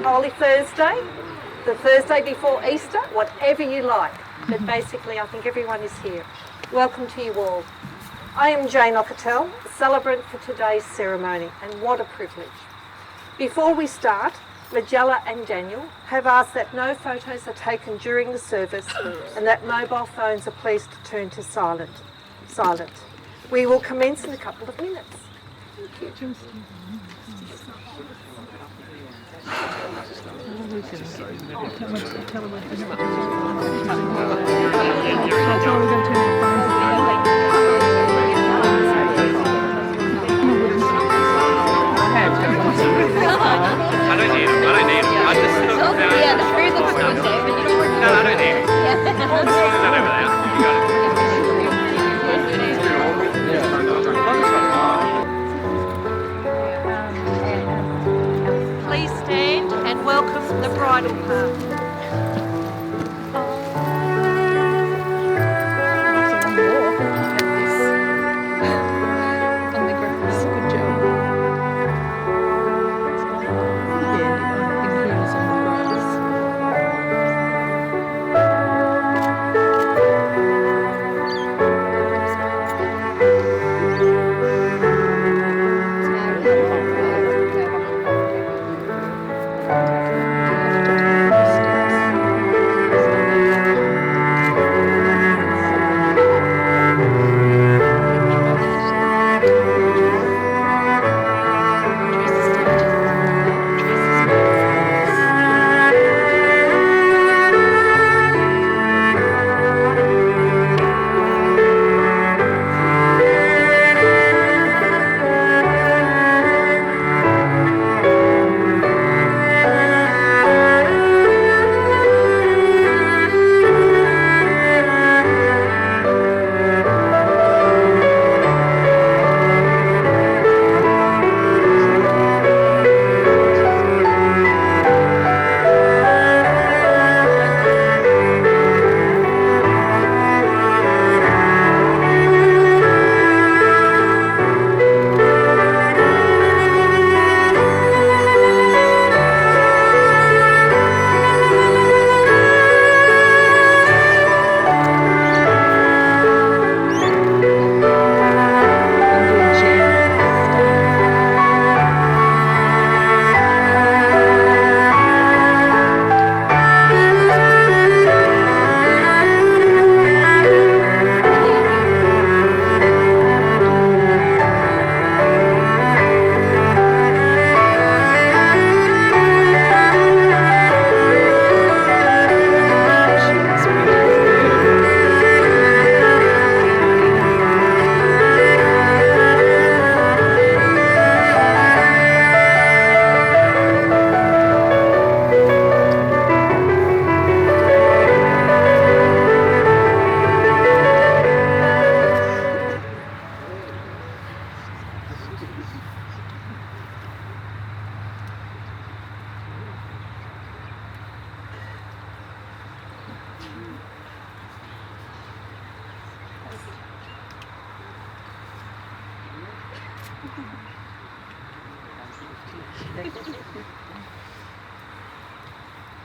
Holy Thursday, the Thursday before Easter, whatever you like. But basically, I think everyone is here. Welcome to you all. I am Jane Ockertell, celebrant for today's ceremony, and what a privilege. Before we start, Majella and Daniel have asked that no photos are taken during the service and that mobile phones are pleased to turn to silent. We will commence in a couple of minutes. Thank you. I don't need them. I just look down. Yeah, the food looks good there, but you don't want to... No, I don't need it. There's that over there. You got it. Please stand and welcome the bridal party.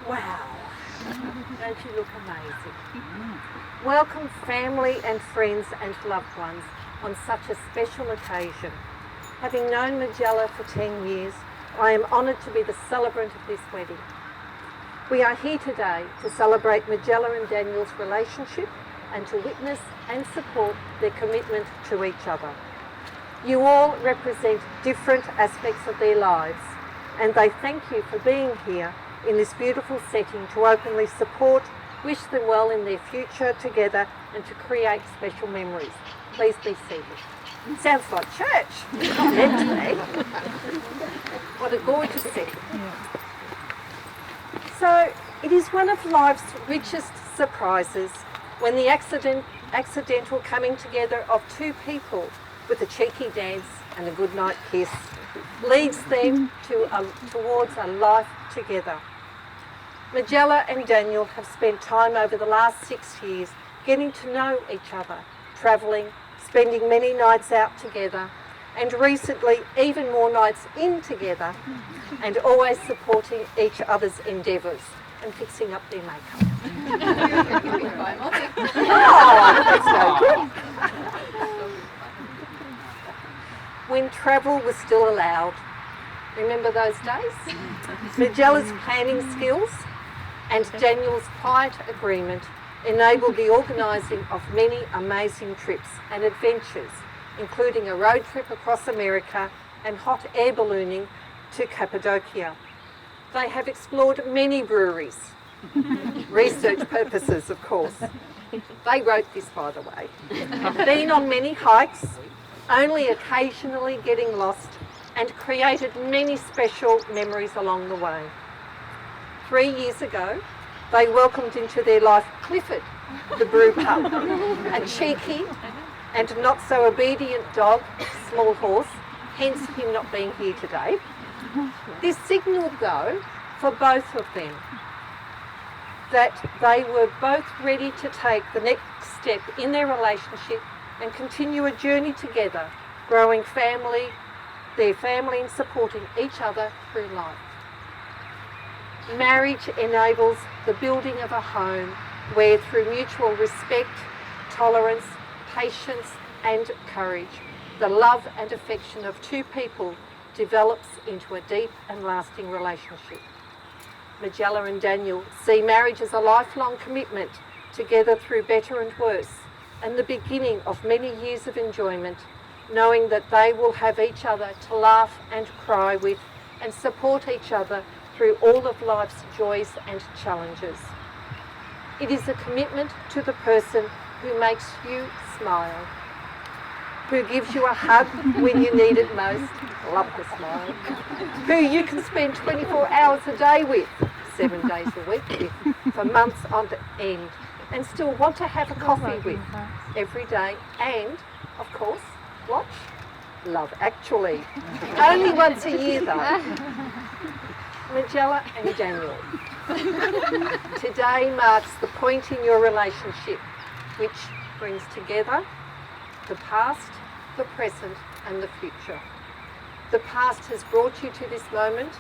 Wow, don't you look amazing? Welcome family and friends and loved ones on such a special occasion. Having known Majella for 10 years, I am honoured to be the celebrant of this wedding. We are here today to celebrate Majella and Daniel's relationship and to witness and support their commitment to each other. You all represent different aspects of their lives, and they thank you for being here in this beautiful setting to openly support, wish them well in their future together, and to create special memories. Please be seated. It sounds like church. It's not meant to be. What a gorgeous setting. So it is one of life's richest surprises when the accidental coming together of two people with a cheeky dance and a goodnight kiss leads them towards a life together. Majella and Daniel have spent time over the last 6 years getting to know each other, travelling, spending many nights out together, and recently even more nights in together, and always supporting each other's endeavours and fixing up their makeup. Oh, that's no good. When travel was still allowed, remember those days? Majella's planning skills and Daniel's quiet agreement enabled the organising of many amazing trips and adventures, including a road trip across America and hot air ballooning to Cappadocia. They have explored many breweries, research purposes of course. They wrote this, by the way. Been on many hikes, only occasionally getting lost, and created many special memories along the way. 3 years ago, they welcomed into their life Clifford, the brew pup, a cheeky and not so obedient dog, Small Horse, hence him not being here today. This signalled, though, for both of them that they were both ready to take the next step in their relationship and continue a journey together, growing their family and supporting each other through life. Marriage enables the building of a home where through mutual respect, tolerance, patience and courage, the love and affection of two people develops into a deep and lasting relationship. Majella and Daniel see marriage as a lifelong commitment, together through better and worse, and the beginning of many years of enjoyment, knowing that they will have each other to laugh and cry with and support each other through all of life's joys and challenges. It is a commitment to the person who makes you smile, who gives you a hug when you need it most, love the smile, who you can spend 24 hours a day with, 7 days a week with, for months on end, and still want to have a coffee with every day, and, of course, watch Love Actually. Only once a year though. Majella and Daniel. Today marks the point in your relationship which brings together the past, the present and the future. The past has brought you to this moment,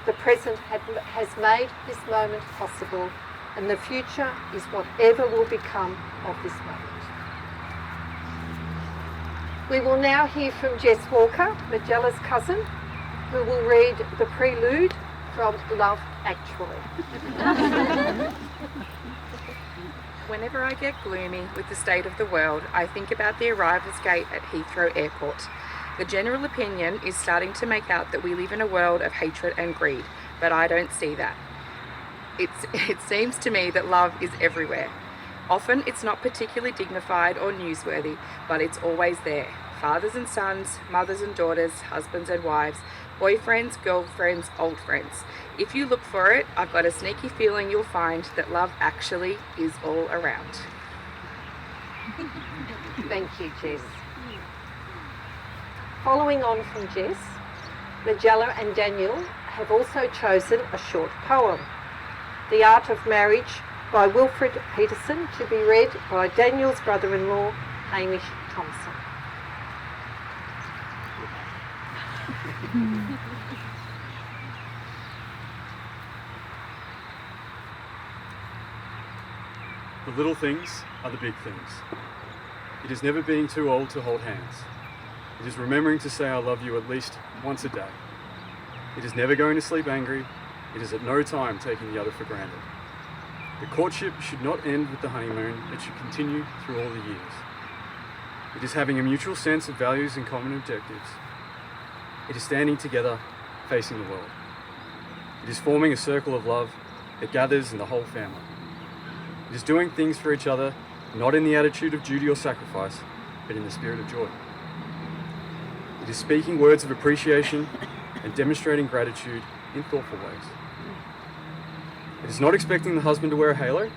the present has made this moment possible, and the future is whatever will become of this moment. We will now hear from Jess Walker, Majella's cousin, who will read the prelude from Love Actually. Whenever I get gloomy with the state of the world, I think about the arrivals gate at Heathrow Airport. The general opinion is starting to make out that we live in a world of hatred and greed, but I don't see that. It seems to me that love is everywhere. Often it's not particularly dignified or newsworthy, but it's always there. Fathers and sons, mothers and daughters, husbands and wives, boyfriends, girlfriends, old friends. If you look for it, I've got a sneaky feeling you'll find that love actually is all around. Thank you, Jess. Following on from Jess, Majella and Daniel have also chosen a short poem, The Art of Marriage by Wilfred Peterson, to be read by Daniel's brother-in-law, Hamish Thompson. The little things are the big things. It is never being too old to hold hands. It is remembering to say I love you at least once a day. It is never going to sleep angry. It is at no time taking the other for granted. The courtship should not end with the honeymoon, it should continue through all the years. It is having a mutual sense of values and common objectives. It is standing together, facing the world. It is forming a circle of love that gathers in the whole family. It is doing things for each other, not in the attitude of duty or sacrifice, but in the spirit of joy. It is speaking words of appreciation and demonstrating gratitude in thoughtful ways. It is not expecting the husband to wear a halo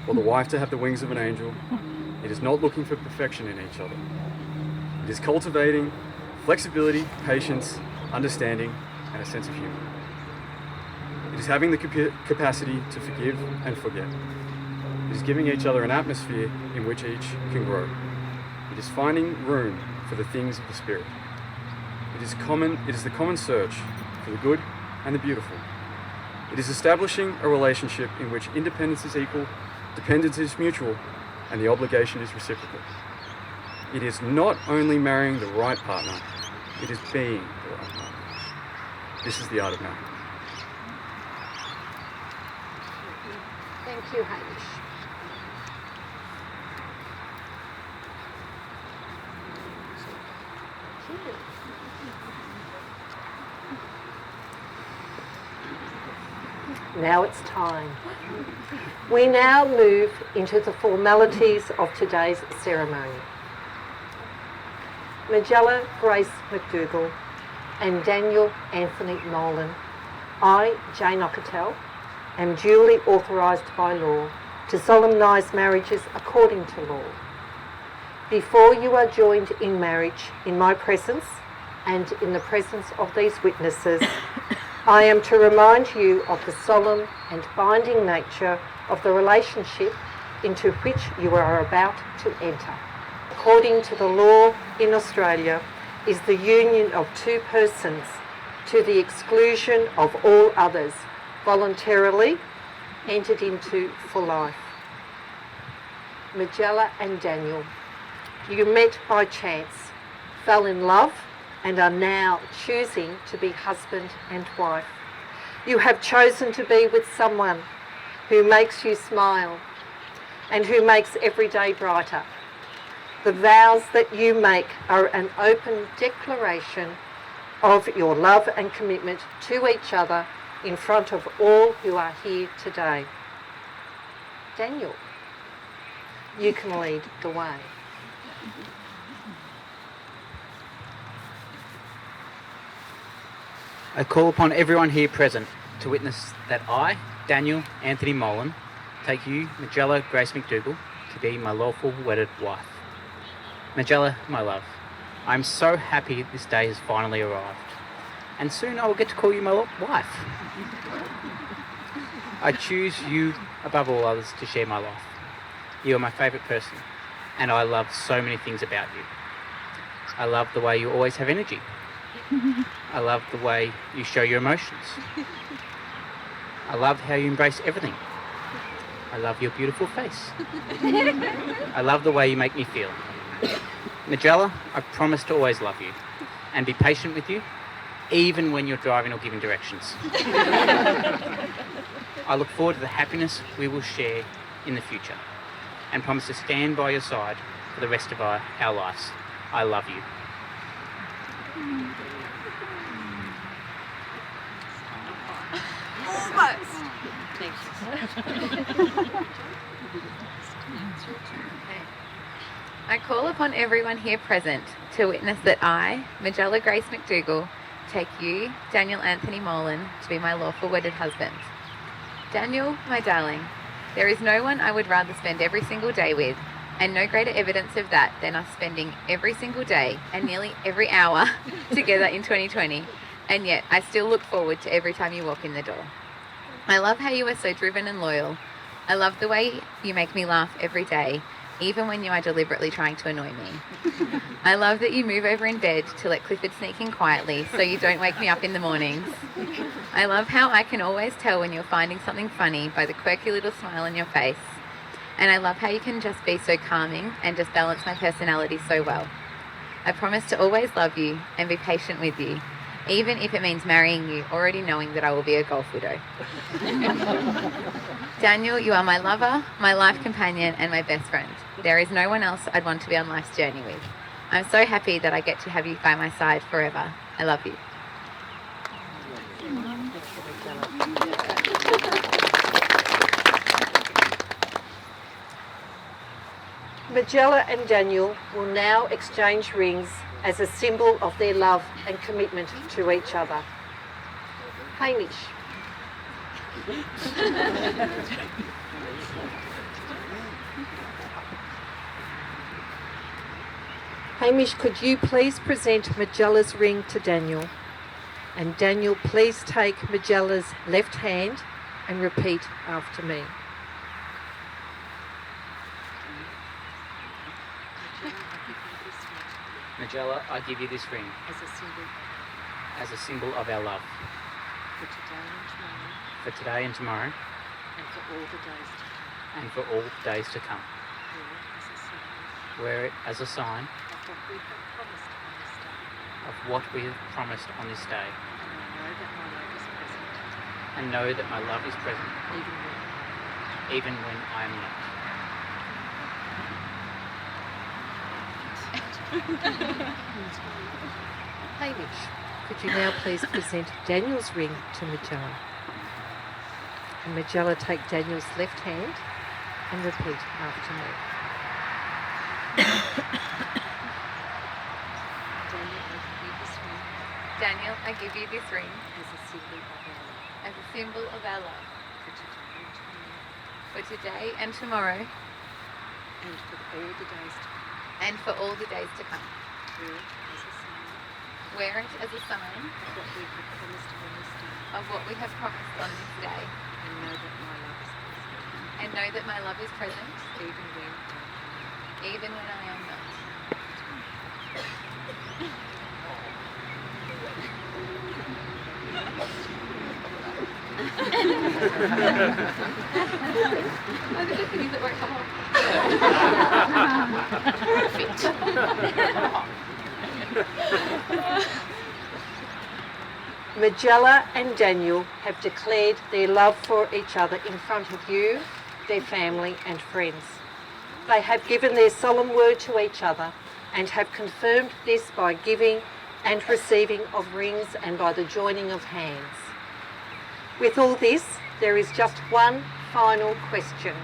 or the wife to have the wings of an angel. It is not looking for perfection in each other. It is cultivating flexibility, patience, understanding, and a sense of humor. It is having the capacity to forgive and forget. It is giving each other an atmosphere in which each can grow. It is finding room for the things of the Spirit. It is the common search for the good and the beautiful. It is establishing a relationship in which independence is equal, dependence is mutual, and the obligation is reciprocal. It is not only marrying the right partner, it is being the right partner. This is the art of marriage. Thank you, Hamish. Now it's time. We now move into the formalities of today's ceremony. Majella Grace McDougall and Daniel Anthony Nolan, I, Jane Ockertell, am duly authorised by law to solemnise marriages according to law. Before you are joined in marriage in my presence and in the presence of these witnesses, I am to remind you of the solemn and binding nature of the relationship into which you are about to enter. According to the law in Australia, is the union of two persons to the exclusion of all others, voluntarily entered into for life. Majella and Daniel, you met by chance, fell in love, and are now choosing to be husband and wife. You have chosen to be with someone who makes you smile and who makes every day brighter. The vows that you make are an open declaration of your love and commitment to each other in front of all who are here today. Daniel, you can lead the way. I call upon everyone here present to witness that I, Daniel Anthony Molan, take you, Majella Grace McDougall, to be my lawful wedded wife. Majella, my love, I am so happy this day has finally arrived, and soon I will get to call you my wife. I choose you above all others to share my life. You are my favourite person, and I love so many things about you. I love the way you always have energy. I love the way you show your emotions. I love how you embrace everything. I love your beautiful face. I love the way you make me feel. Majella, I promise to always love you and be patient with you, even when you're driving or giving directions. I look forward to the happiness we will share in the future and promise to stand by your side for the rest of our lives. I love you. I call upon everyone here present to witness that I, Majella Grace McDougall, take you, Daniel Anthony Molan, to be my lawful wedded husband. Daniel, my darling, there is no one I would rather spend every single day with, and no greater evidence of that than us spending every single day and nearly every hour together in 2020, and yet I still look forward to every time you walk in the door. I love how you are so driven and loyal. I love the way you make me laugh every day, even when you are deliberately trying to annoy me. I love that you move over in bed to let Clifford sneak in quietly so you don't wake me up in the mornings. I love how I can always tell when you're finding something funny by the quirky little smile on your face. And I love how you can just be so calming and just balance my personality so well. I promise to always love you and be patient with you, even if it means marrying you already knowing that I will be a golf widow. Daniel, you are my lover, my life companion, and my best friend. There is no one else I'd want to be on life's journey with. I'm so happy that I get to have you by my side forever. I love you. Majella and Daniel will now exchange rings as a symbol of their love and commitment to each other. Hamish. Hamish, could you please present Majella's ring to Daniel? And Daniel, please take Majella's left hand and repeat after me. Majella, I give you this ring as a symbol as a symbol of our love for today and tomorrow for today and tomorrow and for all the days to come. and for all the days to come. Wear it as a sign Wear it as a sign of what we have promised on this day. of what we have promised on this day. And know that my love is present, And know that my love is present even when I am not. Hamish, could you now please present Daniel's ring to Majella? And Majella, take Daniel's left hand and repeat after me. Daniel, I give you this ring As a symbol of our love as a symbol of our love for today and tomorrow, for today and tomorrow and for all the days to come. and for all the days to come. Wear it as a sign Wear it as a sign of what we have promised on this day. of what we have promised on this day. And know that my love is present, And know that my love is present even when I am not. Oh, the good thing is it won't come off. Majella and Daniel have declared their love for each other in front of you, their family and friends. They have given their solemn word to each other and have confirmed this by giving and receiving of rings and by the joining of hands. With all this, there is just one final question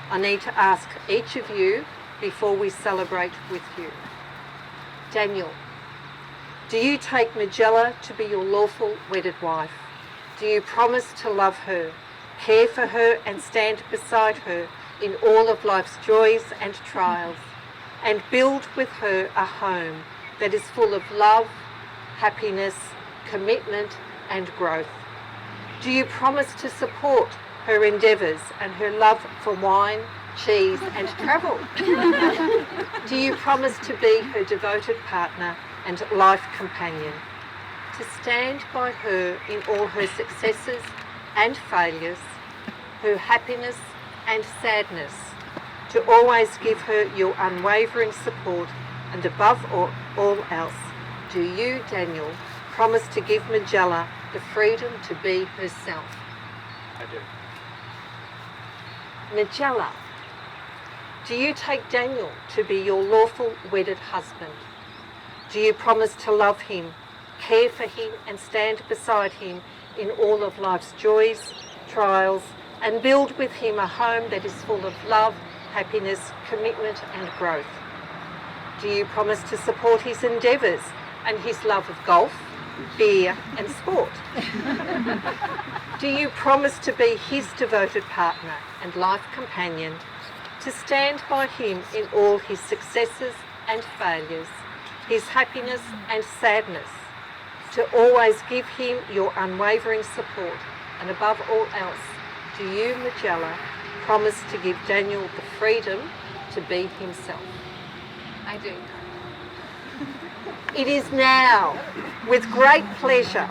I need to ask each of you before we celebrate with you. Daniel, do you take Majella to be your lawful wedded wife? Do you promise to love her, care for her and stand beside her in all of life's joys and trials, and build with her a home that is full of love, happiness, commitment and growth? Do you promise to support her endeavours and her love for wine, cheese and travel? Do you promise to be her devoted partner and life companion, to stand by her in all her successes and failures, her happiness and sadness, to always give her your unwavering support, and above all else, do you, Daniel, promise to give Majella the freedom to be herself? I do. Majella, do you take Daniel to be your lawful wedded husband? Do you promise to love him, care for him and stand beside him in all of life's joys, trials, and build with him a home that is full of love, happiness, commitment and growth? Do you promise to support his endeavours and his love of golf, beer and sport? Do you promise to be his devoted partner and life companion, to stand by him in all his successes and failures, his happiness and sadness, to always give him your unwavering support, and above all else, do you, Majella, promise to give Daniel the freedom to be himself? I do. It is now, with great pleasure,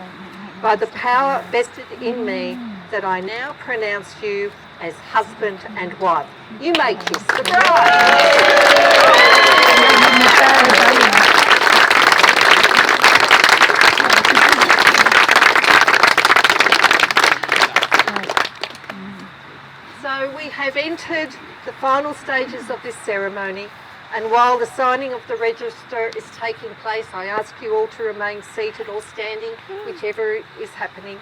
by the power vested in me, that I now pronounce you as husband and wife. You may kiss the bride. So we have entered the final stages of this ceremony, and while the signing of the register is taking place, I ask you all to remain seated or standing, whichever is happening.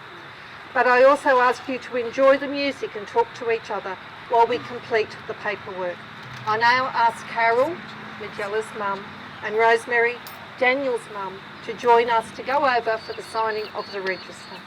But I also ask you to enjoy the music and talk to each other while we complete the paperwork. I now ask Carol, Majella's mum, and Rosemary, Daniel's mum, to join us to go over for the signing of the register.